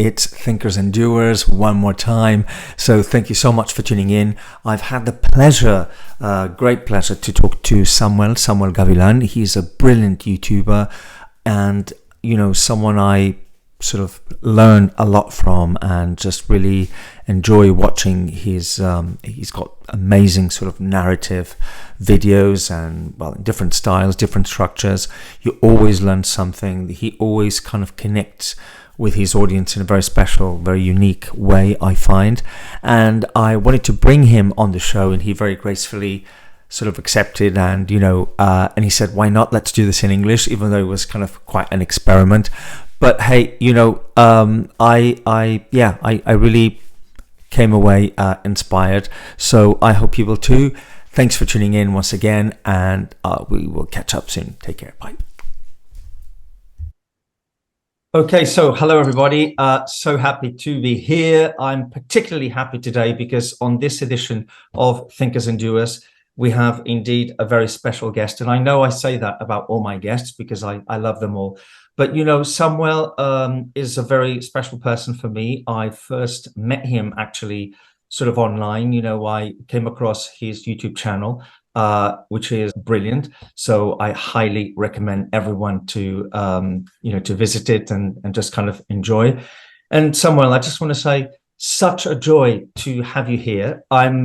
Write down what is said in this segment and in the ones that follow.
It's Thinkers and Doers one more time. So thank you so much for tuning in. I've had the pleasure, great pleasure, to talk to Samuel Gavilan. He's a brilliant YouTuber and, you know, someone I sort of learn a lot from and just really enjoy watching his he's got amazing sort of narrative videos and, well, different styles, different structures. You always learn something. He always kind of connects with his audience in a very special, very unique way, I find. And I wanted to bring him on the show, and he very gracefully sort of accepted, and, you know, and he said, why not? Let's do this in English, even though it was kind of quite an experiment. But hey, you know, I really came away inspired. So I hope you will too. Thanks for tuning in once again, and we will catch up soon. Take care. Bye. Okay, so hello everybody. So happy to be here. I'm particularly happy today because on this edition of Thinkers and Doers, we have indeed a very special guest. And I know I say that about all my guests because I love them all. But, you know, Samuel is a very special person for me. I first met him actually sort of online. You know, I came across his YouTube channel, which is brilliant. So I highly recommend everyone to, you know, to visit it and just kind of enjoy. And Samuel, I just want to say, such a joy to have you here. I'm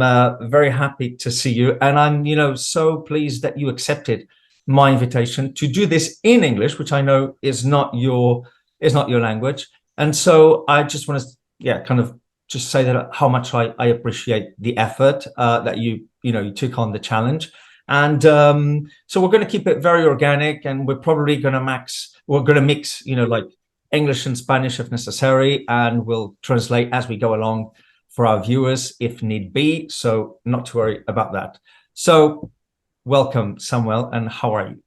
very happy to see you. And I'm, you know, so pleased that you accepted my invitation to do this in English, which I know is not your language. And so I just want to, yeah, kind of just say that how much I appreciate the effort that you took on the challenge. And so we're going to keep it very organic, and we're probably going to mix, you know, like English and Spanish if necessary, and we'll translate as we go along for our viewers if need be. So not to worry about that. So welcome, Samuel, and how are you?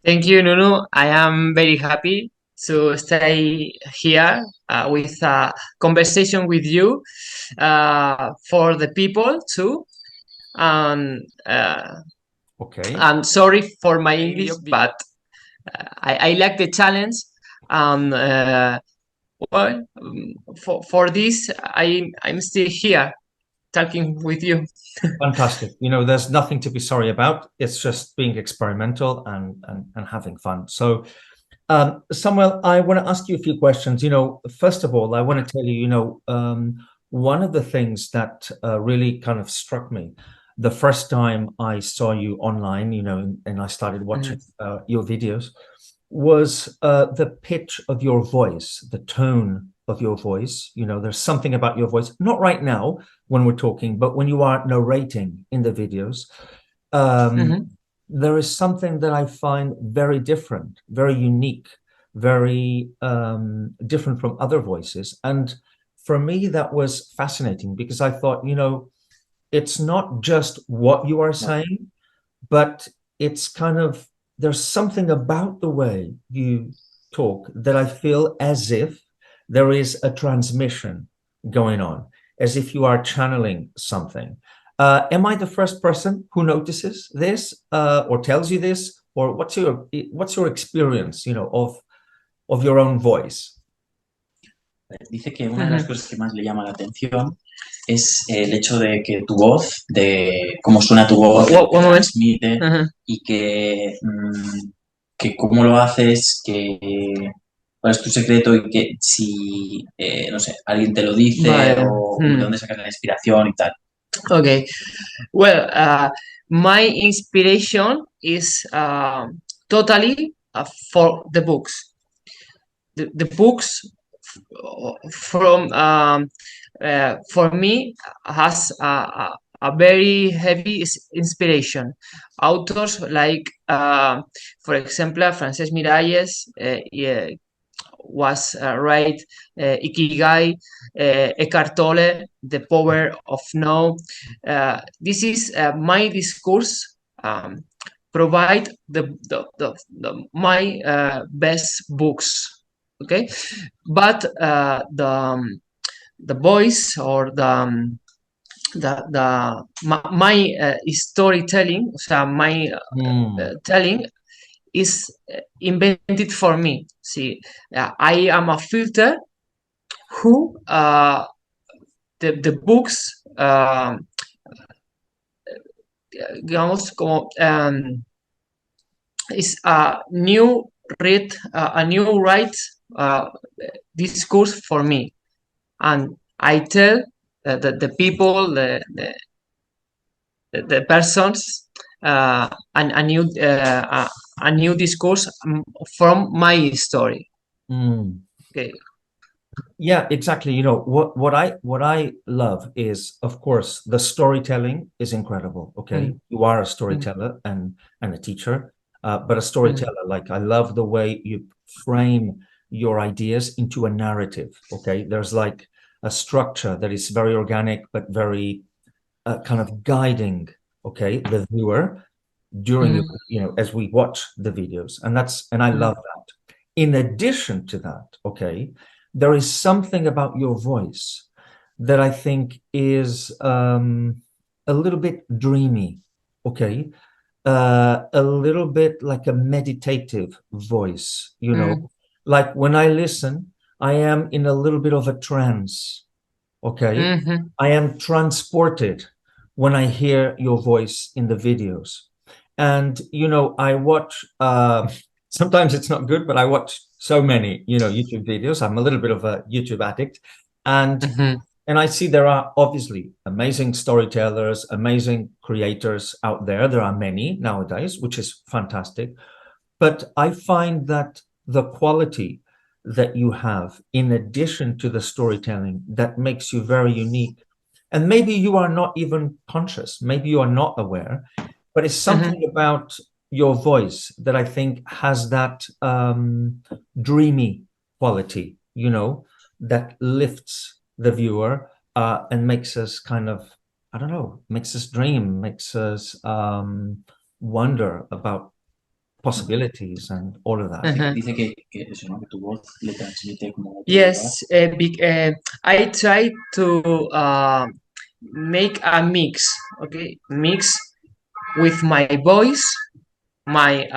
Thank you, Nuno. I am very happy to stay here with a conversation with you for the people too. Okay. I'm sorry for my English, but I like the challenge. Well, for this, I'm still here talking with you. Fantastic. You know, there's nothing to be sorry about. It's just being experimental and having fun. So, Samuel, I want to ask you a few questions. You know, first of all, I want to tell you, you know, one of the things that really kind of struck me the first time I saw you online, you know, and I started watching your videos, was the pitch of your voice, the tone of your voice. You know, there's something about your voice, not right now when we're talking, but when you are narrating in the videos, there is something that I find very different, very unique, very different from other voices. And for me, that was fascinating because I thought, you know, it's not just what you are saying, but it's kind of, there's something about the way you talk that I feel as if there is a transmission going on, as if you are channeling something. Am I the first person who notices this or tells you this, or what's your experience, you know, of your own voice? Dice que una de las cosas que más le llama la atención es el hecho de que tu voz, de cómo suena tu voz, que transmite y que cómo lo haces, cuál es tu secreto y que si, no sé, alguien te lo dice o de dónde sacas la inspiración y tal. Okay, well, my inspiration is totally for the books. The books from for me has a very heavy inspiration. Authors like, for example, Francesc Miralles was right, Ikigai, Eckhart Tolle, The Power of Now. This is my discourse. Provide my best books. Okay, but the voice or my storytelling, so my telling is invented for me. See, I am a filter who the books, digamos, como is a new read, a new write discourse for me, and I tell the people, the persons, a new discourse from my story. Okay. Yeah, exactly. You know, what I love is, of course, the storytelling is incredible. Okay, you are a storyteller and a teacher, but a storyteller. Like, I love the way you frame your ideas into a narrative. Okay, there's like a structure that is very organic, but very kind of guiding. Okay, the viewer during you know, as we watch the videos, and I love that. In addition to that, okay, there is something about your voice that I think is a little bit dreamy, okay, a little bit like a meditative voice, you know, like when I listen, I am in a little bit of a trance, okay. I am transported when I hear your voice in the videos. And, you know, I watch, sometimes it's not good, but I watch so many, you know, YouTube videos. I'm a little bit of a YouTube addict. And I see there are obviously amazing storytellers, amazing creators out there. There are many nowadays, which is fantastic. But I find that the quality that you have, in addition to the storytelling, that makes you very unique. And maybe you are not even conscious, maybe you are not aware, but it's something about your voice that I think has that dreamy quality, you know, that lifts the viewer and makes us kind of, I don't know, makes us dream, makes us wonder about possibilities and all of that. Dice que eso, ¿no? Que tu voz le transmite como... Yes, I try to make a mix, okay, mix with my voice, my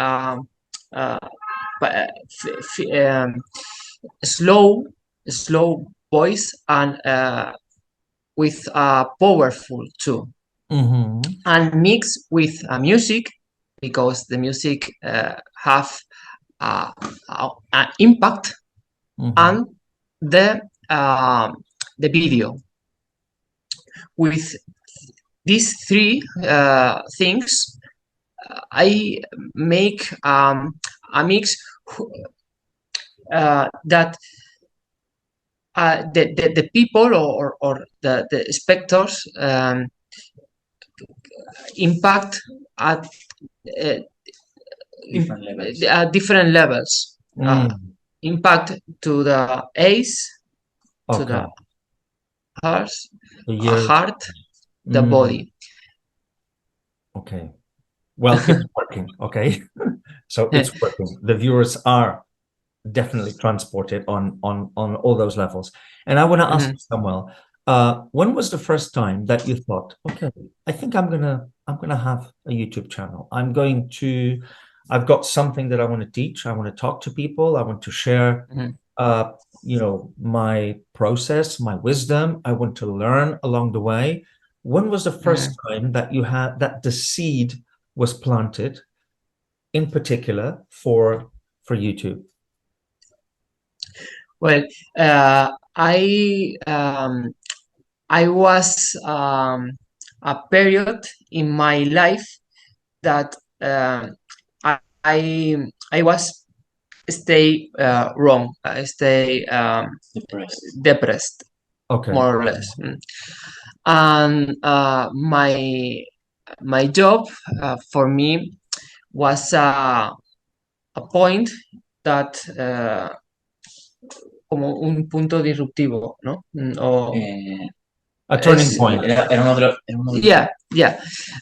slow voice, and with powerful too, and mix with music, because the music have an impact, and the video. With these three things, I make a mix that the people or the spectators impact at different levels. Impact to the eyes, to the heart, the body. Okay. Well, it's working. Okay. So it's working. The viewers are definitely transported on all those levels. And I want to ask Samuel, when was the first time that you thought, okay, I think I'm gonna have a YouTube channel. I've got something that I want to teach. I want to talk to people. I want to share you know, my process, my wisdom. I want to learn along the way. When was the first time that you had that the seed was planted, in particular for YouTube? Well, I was a period in my life that I was stay wrong. I stay depressed, okay, more or less. And my job for me was a point that como un punto disruptivo, ¿no? O, a turning point. Yeah.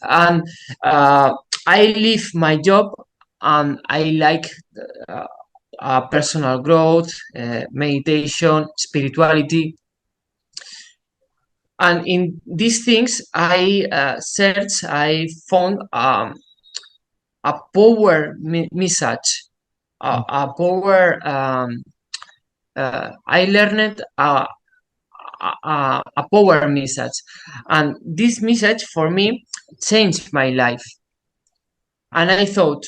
And I leave my job, and I like personal growth, meditation, spirituality. And in these things, I found a power message, a power. I learned a power message, and this message for me changed my life. And I thought,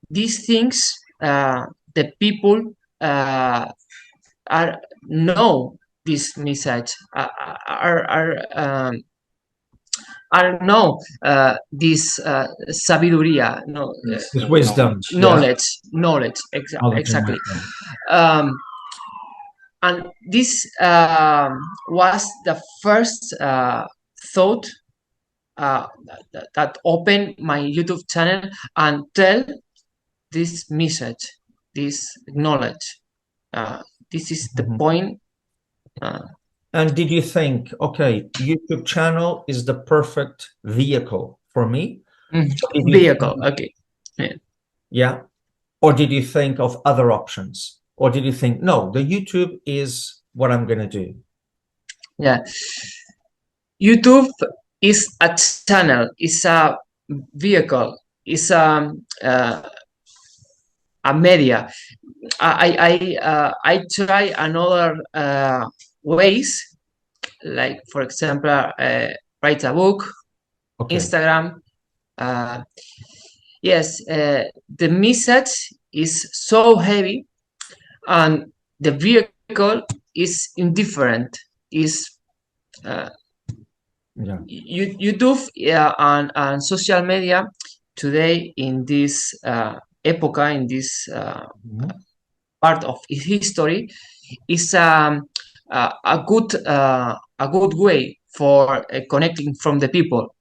these things, the people are know this message, know this sabiduría, no, It's wisdom, knowledge, knowledge and exactly. wisdom. And this was the first thought that opened my YouTube channel and tell this message, this knowledge. This is the point. And did you think, okay, YouTube channel is the perfect vehicle for me? Vehicle, okay. Yeah. Or did you think of other options? Or did you think, no, the YouTube is what I'm going to do? Yeah. YouTube is a channel, is a vehicle, is a media. I try another ways, like for example, write a book, okay. Instagram. Yes, the message is so heavy, and the vehicle is indifferent. Is YouTube and social media today in this epoch, in this part of history, is a good way for connecting from the people.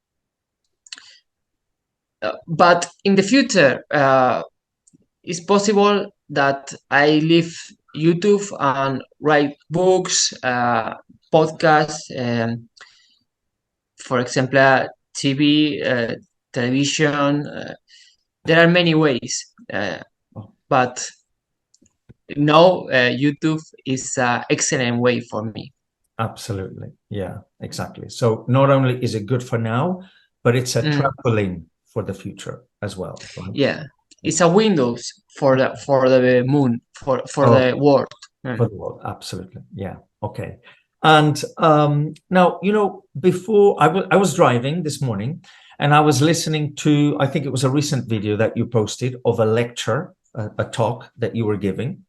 But in the future, it's possible that I leave YouTube and write books, podcasts, for example, TV, television. There are many ways, but no, YouTube is an excellent way for me. Absolutely. Yeah, exactly. So not only is it good for now, but it's a trampoline for the future as well. Right? Yeah, it's a windows for the moon, for the world. For the world, absolutely. Yeah. Okay. And now, you know, before I was driving this morning, and I was listening to, I think it was a recent video that you posted of a lecture, a talk that you were giving.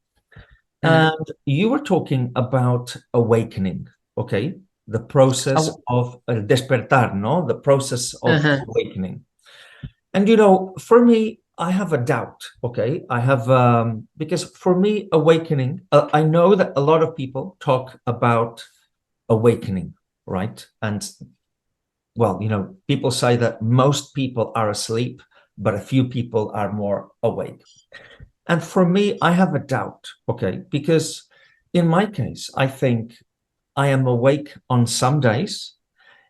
And you were talking about awakening, okay? The process of despertar, no? The process of awakening. And, you know, for me, I have a doubt, okay? I have, because for me, awakening, I know that a lot of people talk about awakening, right? And, well, you know, people say that most people are asleep, but a few people are more awake. And for me, I have a doubt, okay? Because in my case, I think I am awake on some days,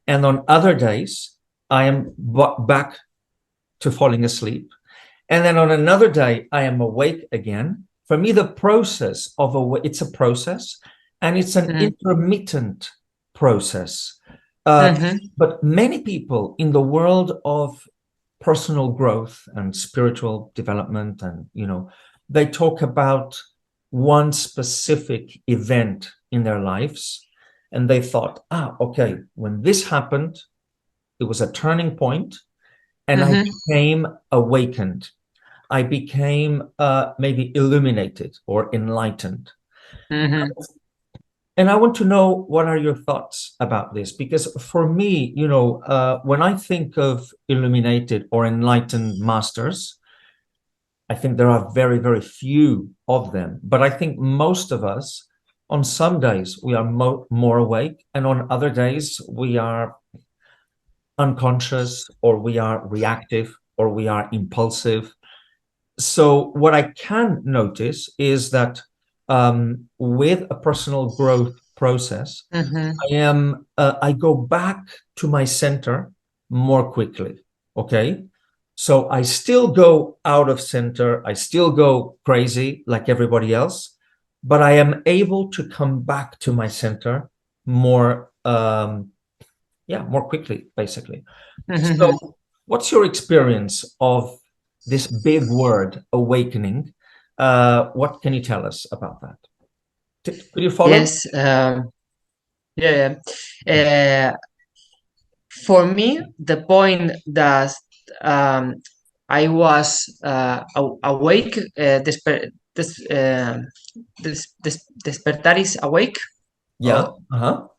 and on other days, I am back to falling asleep. And then on another day, I am awake again. For me, the process of it's a process, and it's an intermittent process. But many people in the world of personal growth and spiritual development, and, you know, they talk about one specific event in their lives, and they thought, okay, when this happened, it was a turning point, and I became awakened. I became maybe illuminated or enlightened. And I want to know, what are your thoughts about this? Because for me, you know, when I think of illuminated or enlightened masters, I think there are very, very few of them. But I think most of us, on some days, we are more awake, and on other days, we are unconscious, or we are reactive, or we are impulsive. So what I can notice is that with a personal growth process, I go back to my center more quickly. Okay. So I still go out of center. I still go crazy like everybody else, but I am able to come back to my center more, more quickly, basically. So What's your experience of this big word, awakening? What can you tell us about that? Could you follow? Yes. Yeah. For me, the point that I was awake, despertar is awake. Yeah.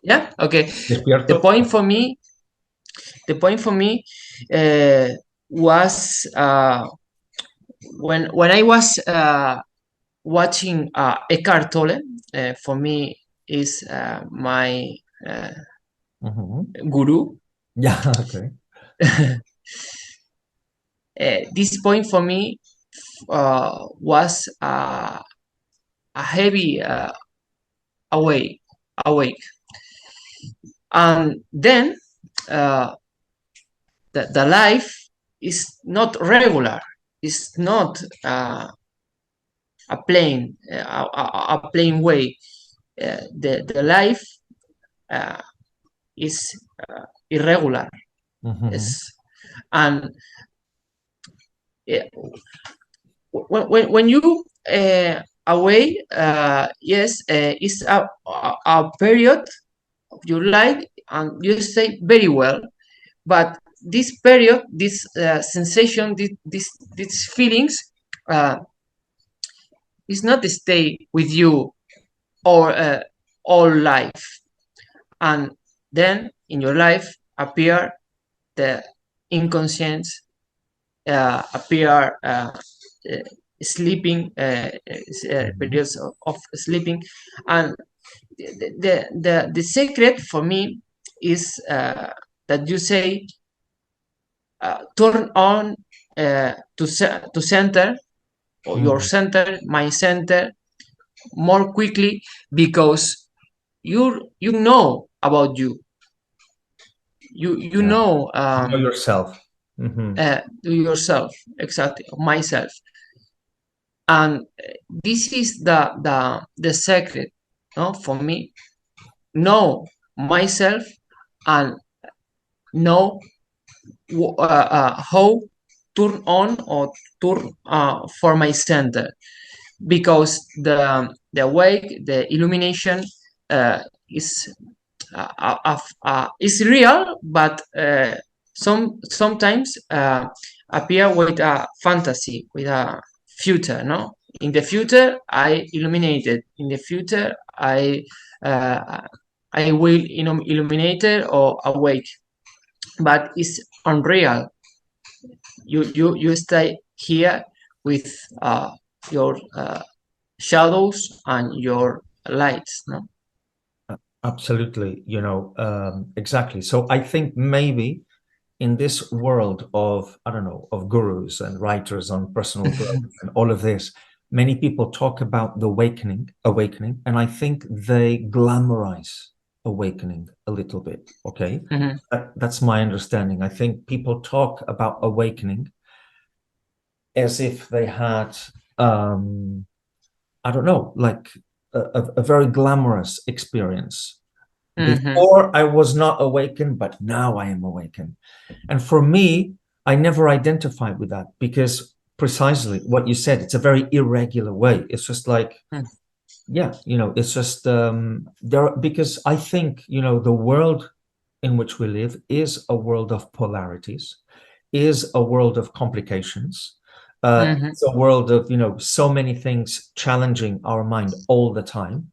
Yeah. Okay. Despierto. The point for me was when I was watching Eckhart Tolle. For me, is my guru. Yeah. Okay. This point for me was a heavy awake, and then the life is not regular. It's not a plain way. The life is irregular. Yes. And when you away, yes, it's a period of your life, and you say very well. But this period, this sensation, these feelings, is not to stay with you or all life. And then in your life appear the inconscient, appear sleeping, periods of sleeping. And the secret for me is that you say turn on to center, or your center, my center, more quickly, because you know about you know yourself. Yourself, exactly, myself. And this is the secret, no, for me. Know myself and know how turn on or turn for my center, because the way the illumination is real, but sometimes appear with a fantasy, with a future. No, in the future I illuminated. In the future I will illuminated or awake, but it's unreal. You stay here with your shadows and your lights. No. Absolutely, exactly. So I think maybe in this world of, I don't know, of gurus and writers on personal growth and all of this, many people talk about the awakening, and I think they glamorize awakening a little bit. Okay. That's my understanding. I think people talk about awakening as if they had, I don't know, like a very glamorous experience. Before I was not awakened, but now I am awakened. And for me, I never identified with that, because precisely what you said, it's a very irregular way. It's just like, yeah, it's just because I think, the world in which we live is a world of polarities, is a world of complications. It's a world of, so many things challenging our mind all the time.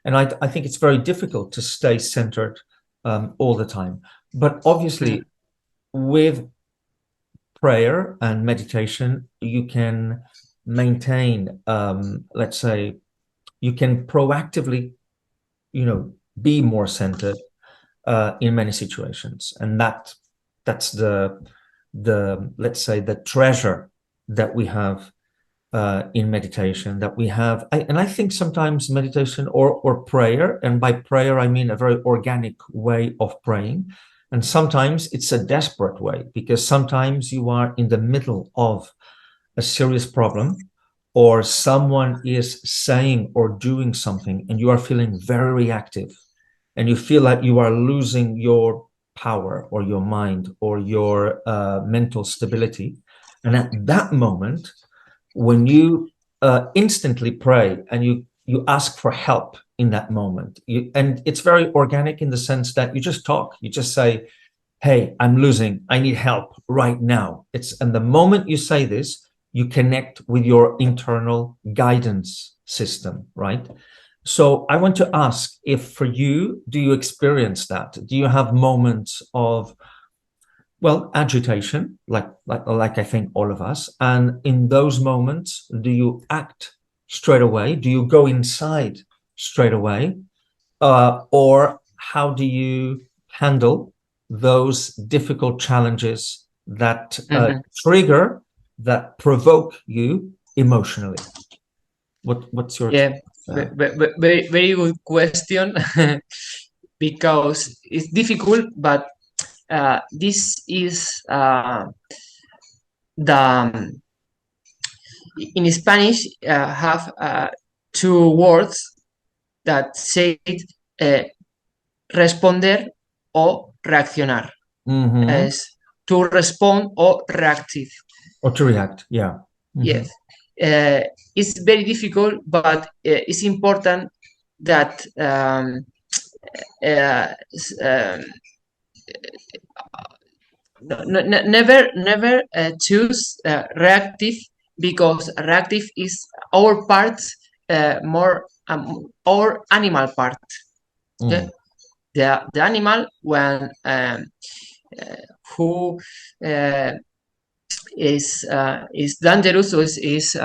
And I think it's very difficult to stay centered all the time. But obviously, with prayer and meditation, you can maintain, let's say, you can proactively, be more centered in many situations. And that's the let's say, the treasure that we have in meditation, that we have. And I think sometimes meditation or prayer, and by prayer I mean a very organic way of praying, and sometimes it's a desperate way, because sometimes you are in the middle of a serious problem, or someone is saying or doing something and you are feeling very reactive, and you feel like you are losing your power or your mind or your mental stability. And at that moment, when you instantly pray and you ask for help in that moment, and it's very organic in the sense that you just talk, you just say, hey, I'm losing, I need help right now. And the moment you say this, you connect with your internal guidance system, right? So I want to ask if for you, do you experience that? Do you have moments of, well, agitation, like I think all of us? And in those moments, do you act straight away? Do you go inside straight away? Or how do you handle those difficult challenges that trigger, that provoke you emotionally? What's your very good question. Because it's difficult, but this is the in Spanish have two words that say responder o reaccionar. As to respond or reactive. Or to react, yeah. Yes. It's very difficult, but it's important that never choose reactive, because reactive is our part, more our animal part. The animal, when who is dangerous, or is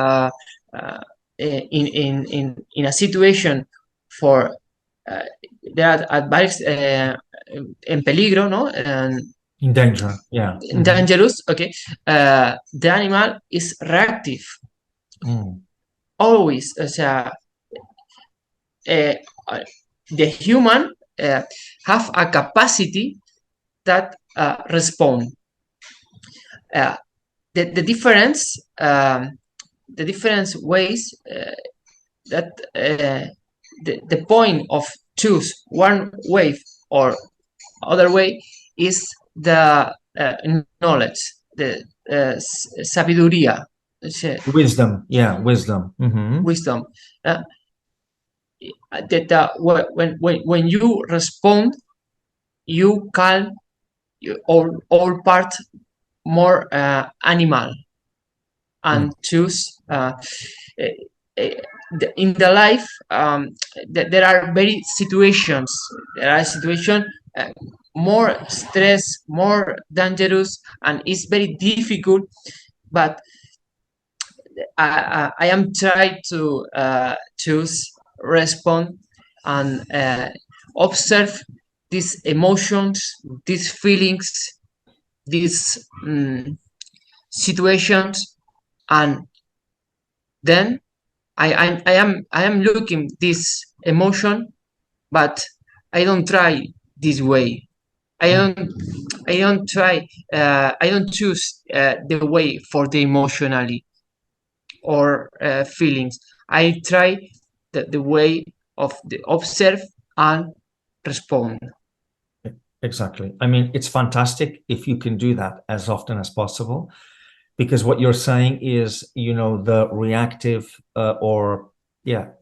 in a situation for there are advice en peligro, no? And in danger, yeah. Dangerous, okay. The animal is reactive. Always. The human have a capacity that respond. The different ways that the point of choose one way or other way is the knowledge, the sabiduría, wisdom, yeah, wisdom. Wisdom. When you respond, you calm all part more animal, and choose in the life. There are very situations. There are situations more stress, more dangerous, and it's very difficult. But I am trying to choose, respond, and observe these emotions, these feelings, these situations, and then I am looking this emotion, but I don't try this way. I don't try. I don't choose the way for the emotionally or feelings. I try the way of the observe and respond. Exactly. I mean, it's fantastic if you can do that as often as possible, because what you're saying is, the reactive or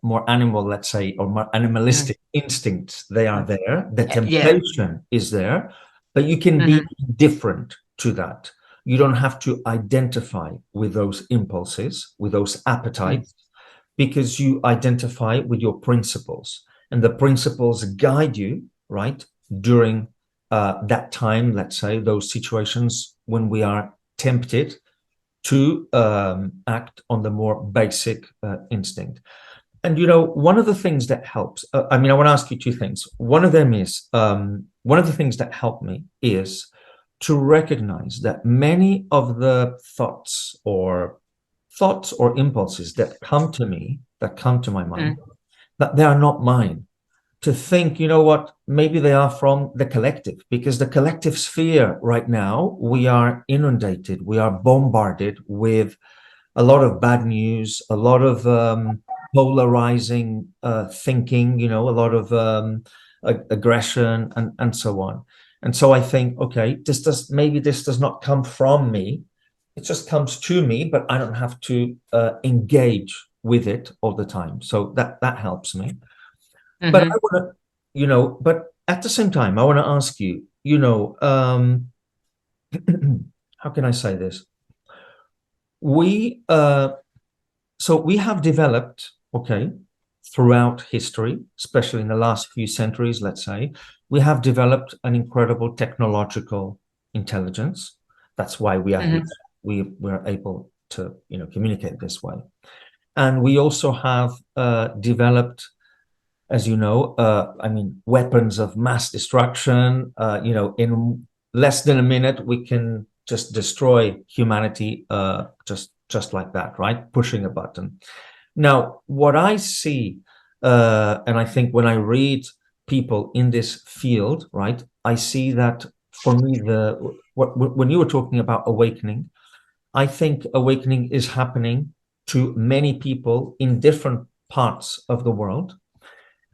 more animal, let's say, or more animalistic instincts, they are there. The temptation is there, but you can be different to that. You don't have to identify with those impulses, with those appetites, because you identify with your principles, and the principles guide you, right, during that time, let's say, those situations when we are tempted to act on the more basic instinct. And, one of the things that helps, I want to ask you two things. One of them is, one of the things that help me is to recognize that many of the thoughts or impulses that come to me, that come to my mind, that they are not mine. To think, maybe they are from the collective, because the collective sphere right now, we are inundated, we are bombarded with a lot of bad news, a lot of polarizing thinking, a lot of aggression and so on. And so I think, okay, maybe this does not come from me. It just comes to me, but I don't have to engage with it all the time. So that helps me. But I want to, but at the same time, I want to ask you, how can I say this? So we have developed, okay, throughout history, especially in the last few centuries, let's say, we have developed an incredible technological intelligence. That's why we are here. We're able to, communicate this way. And we also have developed, as you know, weapons of mass destruction. In less than a minute, we can just destroy humanity just like that, right? Pushing a button. Now, what I see, and I think when I read people in this field, right, I see that for me, when you were talking about awakening, I think awakening is happening to many people in different parts of the world.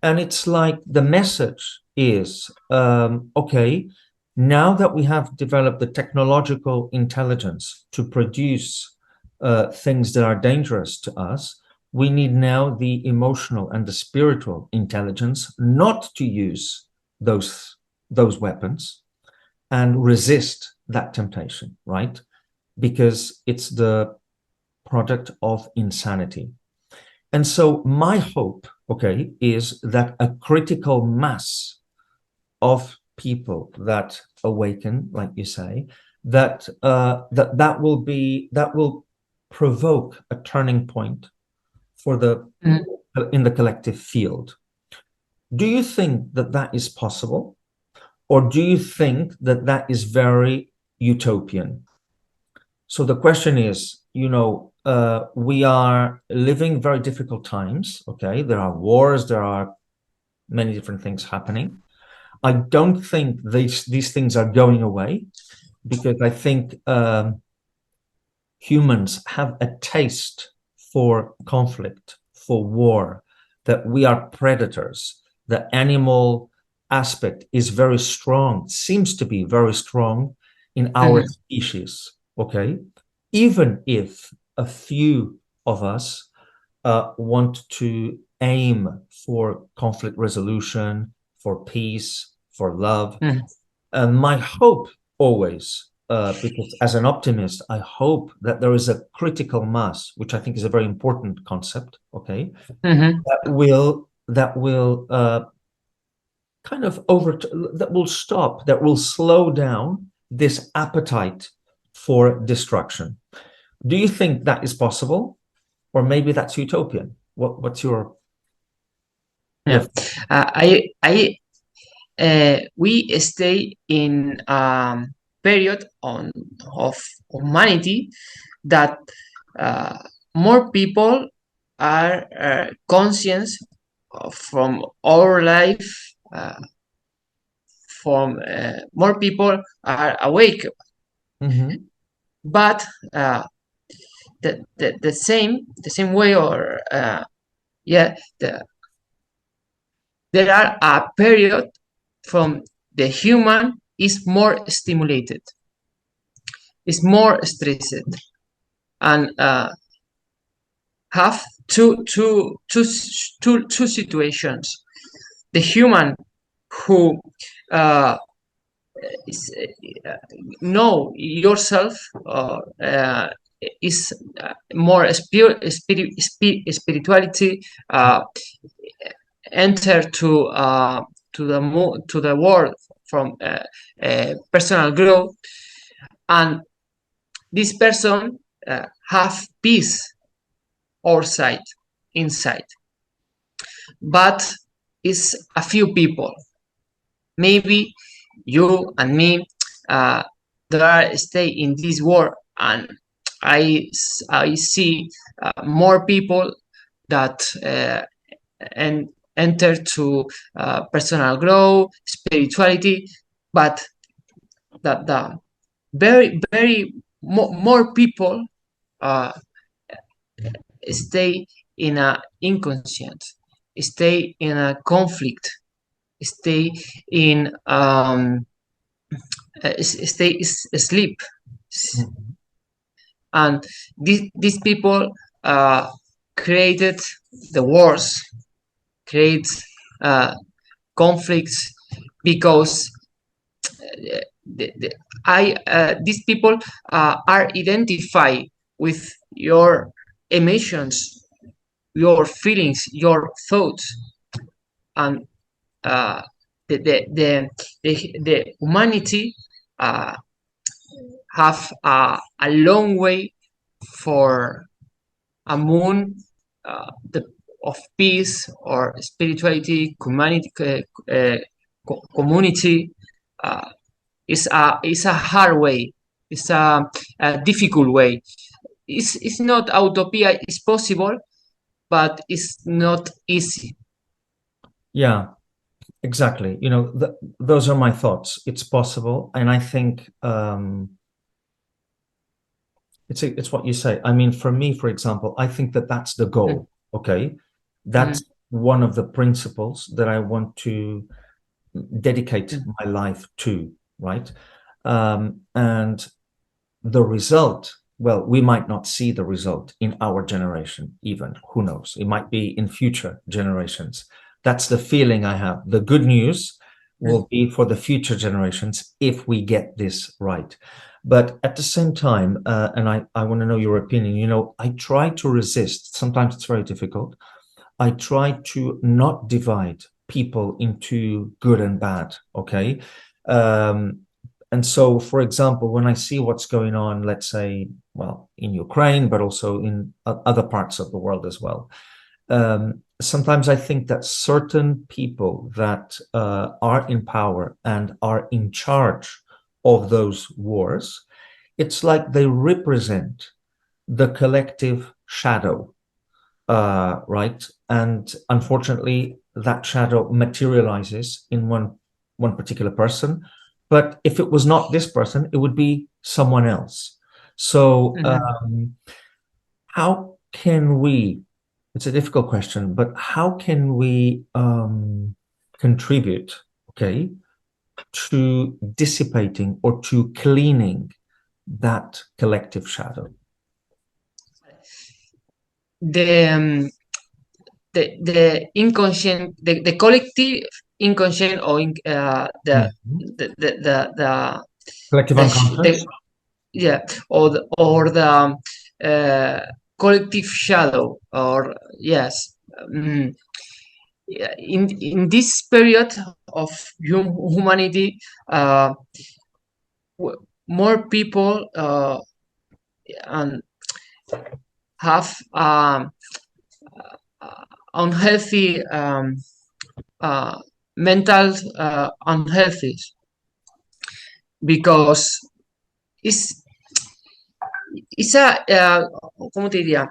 And it's like the message is, okay, now that we have developed the technological intelligence to produce things that are dangerous to us, we need now the emotional and the spiritual intelligence not to use those weapons and resist that temptation, right? Because it's the product of insanity. And so my hope, okay, is that a critical mass of people that awaken, like you say, that will provoke a turning point for in the collective field. Do you think that is possible, or do you think that is very utopian? So the question is, we are living very difficult times. Okay, there are wars, there are many different things happening. I don't think these things are going away, because I think humans have a taste for conflict, for war, that we are predators. The animal aspect is very strong, seems to be very strong in our species, okay? Even if a few of us want to aim for conflict resolution, for peace, for love. And my hope always, because as an optimist, I hope that there is a critical mass, which I think is a very important concept, okay, that will kind of that will slow down this appetite for destruction. Do you think that is possible, or maybe that's utopian? What's your? Yeah, we stay in a period of humanity that more people are conscious from our life. More people are awake, but the same way, or there are a period from the human is more stimulated, is more stressed, and have two situations. The human who know yourself is more spirituality, enter to the world from personal growth, and this person have peace outside, inside, but it's a few people, maybe you and me, that stay in this world, and I see more people that enter to personal growth, spirituality, but that the very more people stay in a inconscient, stay in a conflict, stay in stay asleep. And these people created the wars, create conflicts, because these people are identified with your emotions, your feelings, your thoughts, and the humanity have a long way for a moon of peace or spirituality, community. It's a hard way. It's a difficult way. It's not utopia. It's possible, but it's not easy. Yeah, exactly. You know, those are my thoughts. It's possible, and I think it's what you say. I mean, for me, for example, I think that that's the goal. Okay, that's one of the principles that I want to dedicate my life to, right? And the result, well, we might not see the result in our generation, even, who knows? It might be in future generations. That's the feeling I have. The good news will be for the future generations if we get this right. But at the same time, and I want to know your opinion, you know, I try to resist. Sometimes it's very difficult. I try to not divide people into good and bad, okay? And so, for example, when I see what's going on, let's say, well, in Ukraine, but also in other parts of the world as well, sometimes I think that certain people that are in power and are in charge of those wars, it's like they represent the collective shadow, right? And unfortunately, that shadow materializes in one particular person. But if it was not this person, it would be someone else. So how can we, it's a difficult question, but how can we contribute, okay, to dissipating or to cleaning that collective shadow? The inconscient, the collective inconscient, or the collective unconscious, or the collective shadow, or yes. In this period of humanity, more people and have unhealthy mental unhealthy, because it's a ¿cómo te diría?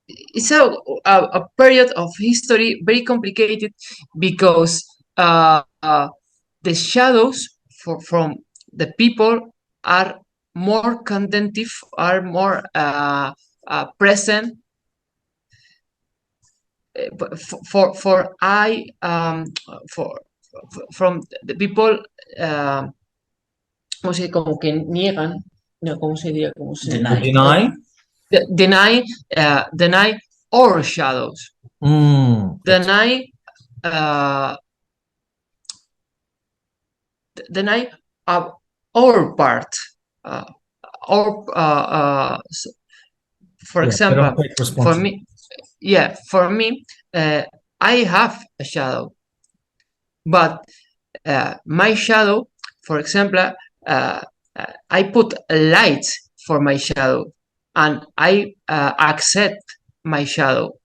It's a period of history very complicated, because the shadows from the people are more contentive, are more present for from the people, ¿cómo se, como que niegan? No, ¿cómo se diría? ¿Cómo se deny? Deny our shadows. Deny deny our part. For example, for me, I have a shadow, but my shadow, for example, I put a light for my shadow, and I accept my shadow.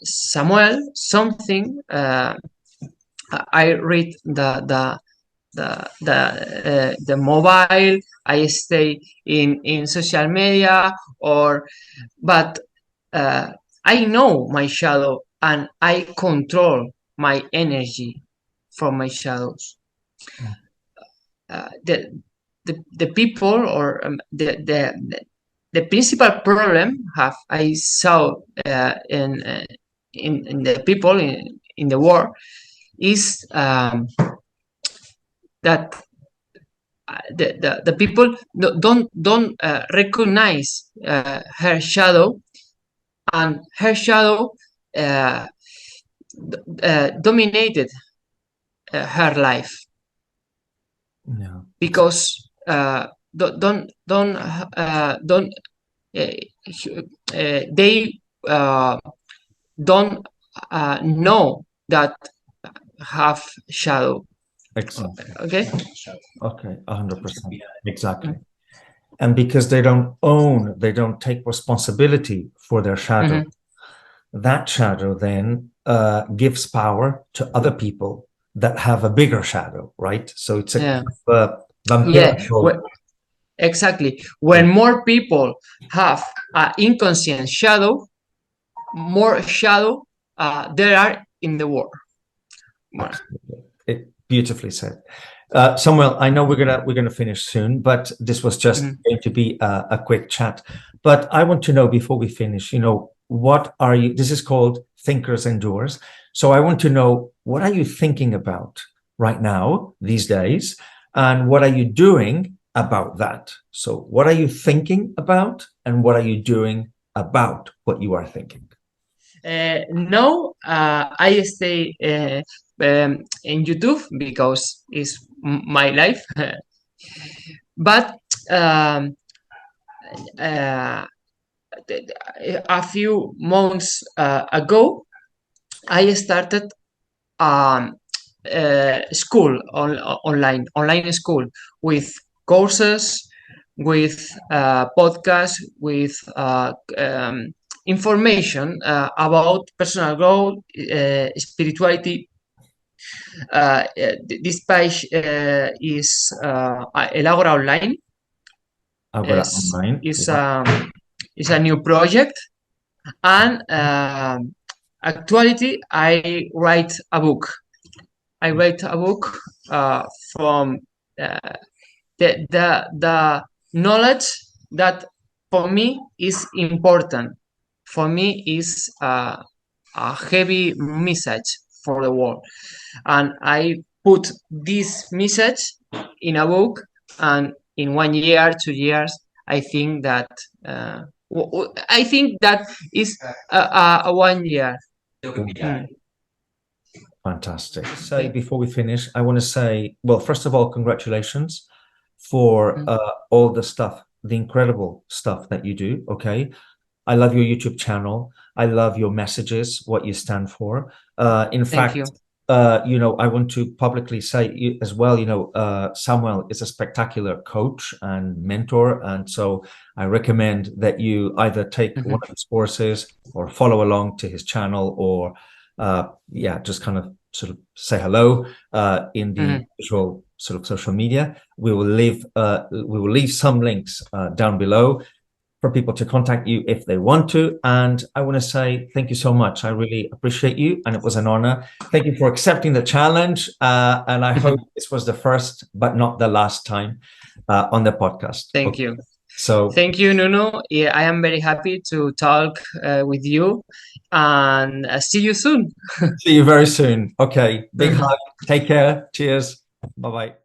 Samuel, something I read the mobile, I stay in social media, but I know my shadow, and I control my energy from my shadows. The people, or the principal problem I saw in the people in the world is that the people don't recognize her shadow, and her shadow dominated her life. Yeah. Because they don't know that have shadow. Exactly. Okay. Okay. 100%. Exactly. And because they don't own, they don't take responsibility for their shadow. That shadow then gives power to other people that have a bigger shadow, right? So it's a vampirical. Exactly. When more people have an inconscient shadow, more shadow there are in the world. It beautifully said. Samuel, I know we're gonna finish soon, but this was just going to be a quick chat. But I want to know before we finish, what are you? This is called Thinkers and Doers. So I want to know, what are you thinking about right now these days, and what are you doing about that? So what are you thinking about, and what are you doing about what you are thinking? No, I stay in YouTube because it's my life. But a few months ago, I started school online school with courses, with podcasts, with information about personal growth, spirituality. This page is El Ágora Online. Is a new project, and actuality I write a book. I write a book from the knowledge that for me is important. For me is a heavy message for the world, and I put this message in a book, and in 1 year, 2 years, I think that is a 1 year. Fantastic. So before we finish, I want to say, well, first of all, congratulations for all the stuff, the incredible stuff that you do. Okay. I love your YouTube channel. I love your messages, what you stand for. In fact, I want to publicly say as well, Samuel is a spectacular coach and mentor. And so I recommend that you either take one of his courses or follow along to his channel, or just kind of sort of say hello in the usual sort of social media. We will leave some links down below for people to contact you if they want to. And I want to say thank you so much. I really appreciate you, and it was an honor. Thank you for accepting the challenge. And I hope this was the first, but not the last time on the podcast. Thank you. So thank you, Nuno. Yeah, I am very happy to talk with you, and see you soon. See you very soon. Okay. Big hug. Take care. Cheers. Bye-bye.